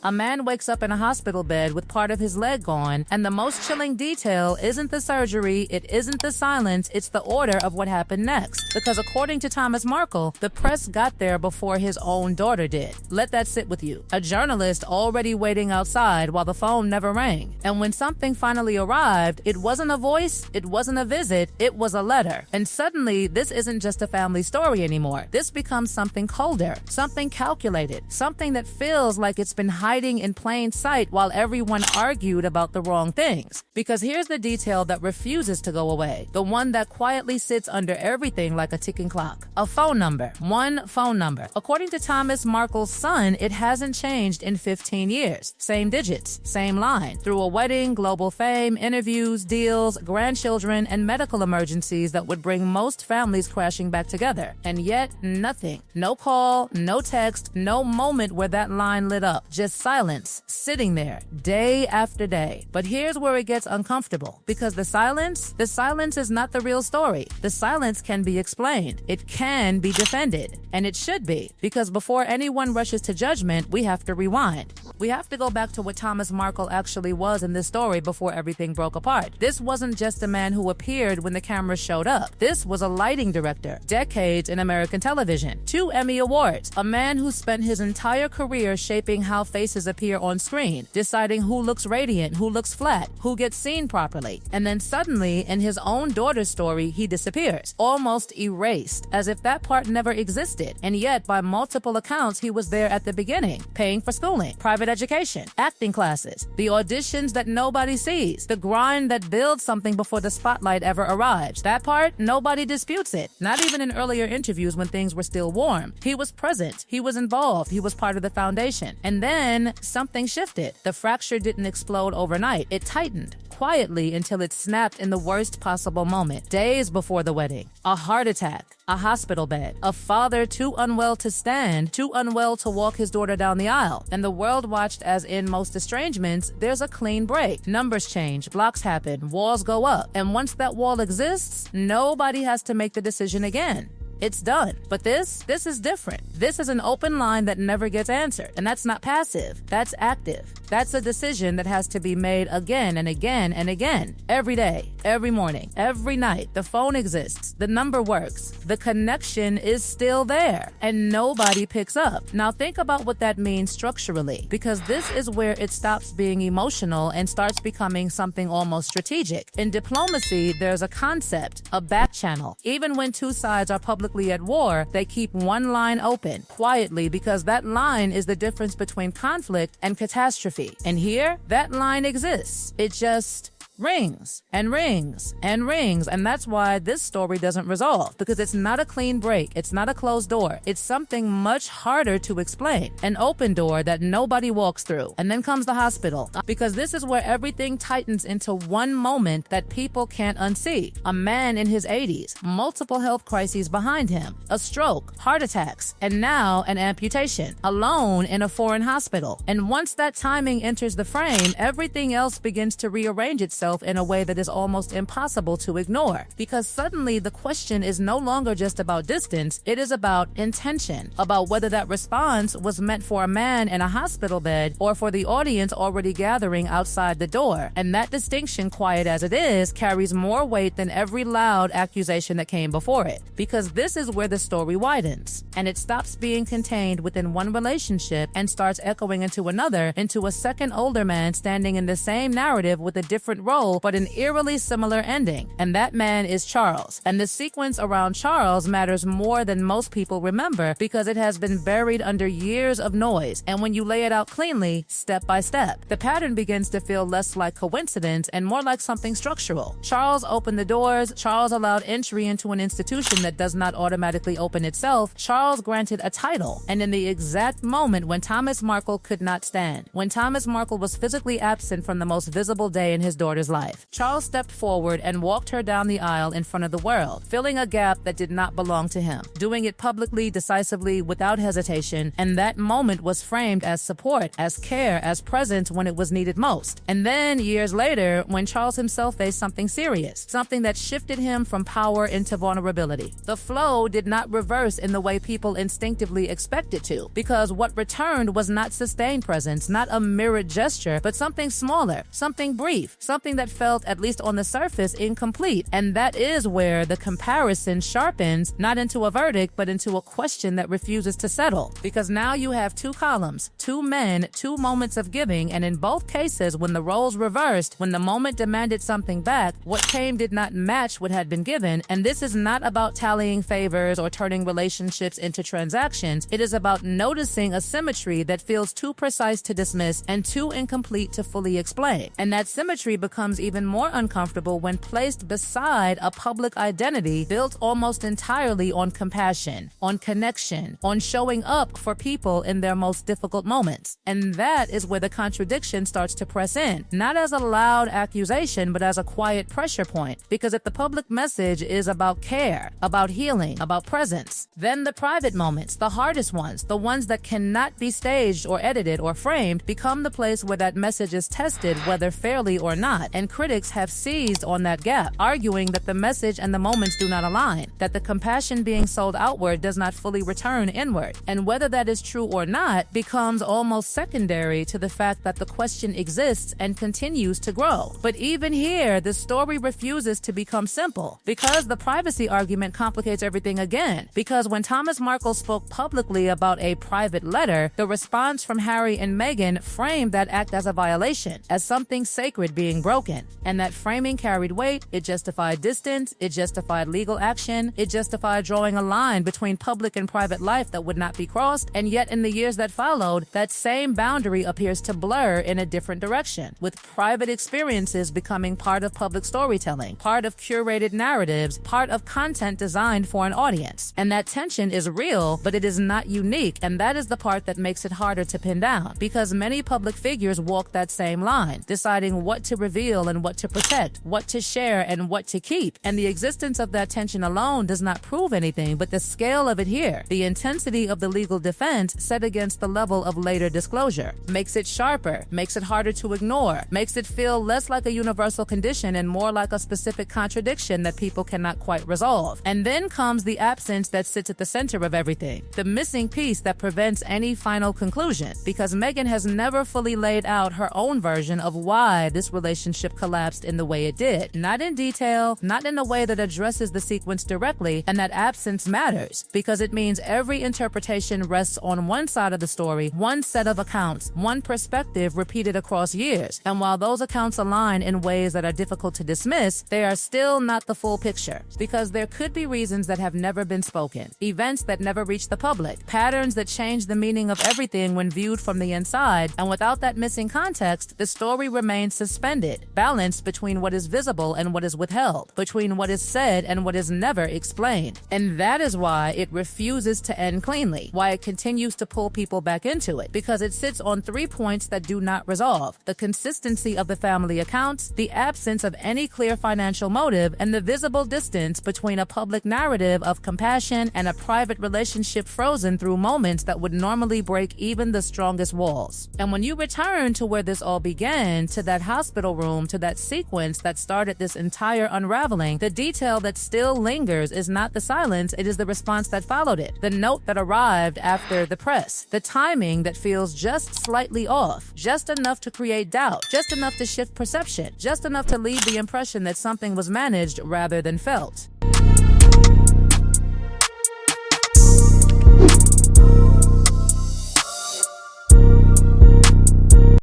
A man wakes up in a hospital bed with part of his leg gone, and the most chilling detail isn't the surgery, it isn't the silence, it's the order of what happened next. Because according to Thomas Markle, the press got there before his own daughter did. Let that sit with you. A journalist already waiting outside while the phone never rang. And when something finally arrived, it wasn't a voice, it wasn't a visit, it was a letter. And suddenly, this isn't just a family story anymore. This becomes something colder, something calculated, something that feels like it's been hiding in plain sight while everyone argued about the wrong things. Because here's the detail that refuses to go away, the one that quietly sits under everything like a ticking clock. A phone number, one phone number. According to Thomas Markle's son, it hasn't changed in 15 years. Same digits, same line. Through a wedding, global fame, interviews, deals, grandchildren, and medical emergencies that would bring most families crashing back together. And yet, nothing. No call, no text, no moment where that line lit up. Just silence, sitting there, day after day. But here's where it gets uncomfortable. Because the silence is not the real story. The silence can be explained. It can be defended. And it should be. Because before anyone rushes to judgment, we have to rewind. We have to go back to what Thomas Markle actually was in this story before everything broke apart. This wasn't just a man who appeared when the cameras showed up. This was a lighting director, decades in American television, 2 Emmy Awards, a man who spent his entire career shaping how faces appear on screen, deciding who looks radiant, who looks flat, who gets seen properly. And then suddenly, in his own daughter's story, he disappears, almost erased, as if that part never existed. And yet, by multiple accounts, he was there at the beginning, paying for schooling, private education, acting classes, the auditions that nobody sees, the grind that builds something before the spotlight ever arrives. That part, nobody disputes it. Not even in earlier interviews when things were still warm. He was present. He was involved. He was part of the foundation. And then something shifted. The fracture didn't explode overnight. It tightened quietly until it snapped in the worst possible moment. Days before the wedding. A heart attack. A hospital bed. A father too unwell to stand, too unwell to walk his daughter down the aisle. And the world watched as in most estrangements, there's a clean break. Numbers change, blocks happen, walls go up. And once that wall exists, nobody has to make the decision again. It's done. But this is different. This is an open line that never gets answered. And that's not passive. That's active. That's a decision that has to be made again and again and again. Every day, every morning, every night. The phone exists. The number works. The connection is still there. And nobody picks up. Now think about what that means structurally. Because this is where it stops being emotional and starts becoming something almost strategic. In diplomacy, there's a concept, a back channel. Even when two sides are publicly at war, they keep one line open, quietly, because that line is the difference between conflict and catastrophe. And here, that line exists. It just rings and rings and rings. And that's why this story doesn't resolve, because it's not a clean break. It's not a closed door. It's something much harder to explain. An open door that nobody walks through. And then comes the hospital, because this is where everything tightens into one moment that people can't unsee. A man in his 80s, multiple health crises behind him, a stroke, heart attacks, and now an amputation, alone in a foreign hospital. And once that timing enters the frame, everything else begins to rearrange itself in a way that is almost impossible to ignore. Because suddenly the question is no longer just about distance, it is about intention, about whether that response was meant for a man in a hospital bed or for the audience already gathering outside the door. And that distinction, quiet as it is, carries more weight than every loud accusation that came before it. Because this is where the story widens, and it stops being contained within one relationship and starts echoing into another, into a second older man standing in the same narrative with a different role but an eerily similar ending. And that man is Charles. And the sequence around Charles matters more than most people remember, because it has been buried under years of noise. And when you lay it out cleanly, step by step, the pattern begins to feel less like coincidence and more like something structural. Charles opened the doors. Charles allowed entry into an institution that does not automatically open itself. Charles granted a title. And in the exact moment when Thomas Markle could not stand, when Thomas Markle was physically absent from the most visible day in his daughter's daughter's life. Charles stepped forward and walked her down the aisle in front of the world, filling a gap that did not belong to him, doing it publicly, decisively, without hesitation, and that moment was framed as support, as care, as presence when it was needed most. And then, years later, when Charles himself faced something serious, something that shifted him from power into vulnerability, the flow did not reverse in the way people instinctively expect it to, because what returned was not sustained presence, not a mirrored gesture, but something smaller, something brief, something that felt, at least on the surface, incomplete. And that is where the comparison sharpens, not into a verdict, but into a question that refuses to settle. Because now you have two columns, two men, two moments of giving, and in both cases, when the roles reversed, when the moment demanded something back, what came did not match what had been given. And this is not about tallying favors or turning relationships into transactions. It is about noticing a symmetry that feels too precise to dismiss and too incomplete to fully explain. And that symmetry becomes even more uncomfortable when placed beside a public identity built almost entirely on compassion, on connection, on showing up for people in their most difficult moments. And that is where the contradiction starts to press in, not as a loud accusation, but as a quiet pressure point. Because if the public message is about care, about healing, about presence, then the private moments, the hardest ones, the ones that cannot be staged or edited or framed, become the place where that message is tested, whether fairly or not. And critics have seized on that gap, arguing that the message and the moments do not align, that the compassion being sold outward does not fully return inward. And whether that is true or not becomes almost secondary to the fact that the question exists and continues to grow. But even here, the story refuses to become simple, because the privacy argument complicates everything again. Because when Thomas Markle spoke publicly about a private letter, the response from Harry and Meghan framed that act as a violation, as something sacred being broken. And that framing carried weight. It justified distance, it justified legal action, it justified drawing a line between public and private life that would not be crossed. And yet in the years that followed, that same boundary appears to blur in a different direction, with private experiences becoming part of public storytelling, part of curated narratives, part of content designed for an audience. And that tension is real, but it is not unique, and that is the part that makes it harder to pin down, because many public figures walk that same line, deciding what to reveal and what to protect, what to share and what to keep. And the existence of that tension alone does not prove anything, but the scale of it here, the intensity of the legal defense set against the level of later disclosure, makes it sharper, makes it harder to ignore, makes it feel less like a universal condition and more like a specific contradiction that people cannot quite resolve. And then comes the absence that sits at the center of everything, the missing piece that prevents any final conclusion, because Meghan has never fully laid out her own version of why this relationship collapsed in the way it did. Not in detail, not in a way that addresses the sequence directly, and that absence matters, because it means every interpretation rests on one side of the story, one set of accounts, one perspective repeated across years. And while those accounts align in ways that are difficult to dismiss, they are still not the full picture, because there could be reasons that have never been spoken, events that never reach the public, patterns that change the meaning of everything when viewed from the inside. And without that missing context, the story remains suspended, balanced between what is visible and what is withheld, between what is said and what is never explained. And that is why it refuses to end cleanly, why it continues to pull people back into it, because it sits on 3 points that do not resolve: the consistency of the family accounts, the absence of any clear financial motive, and the visible distance between a public narrative of compassion and a private relationship frozen through moments that would normally break even the strongest walls. And when you return to where this all began, to that hospital room, to that sequence that started this entire unraveling, the detail that still lingers is not the silence, it is the response that followed it, the note that arrived after the press, the timing that feels just slightly off, just enough to create doubt, just enough to shift perception, just enough to leave the impression that something was managed rather than felt.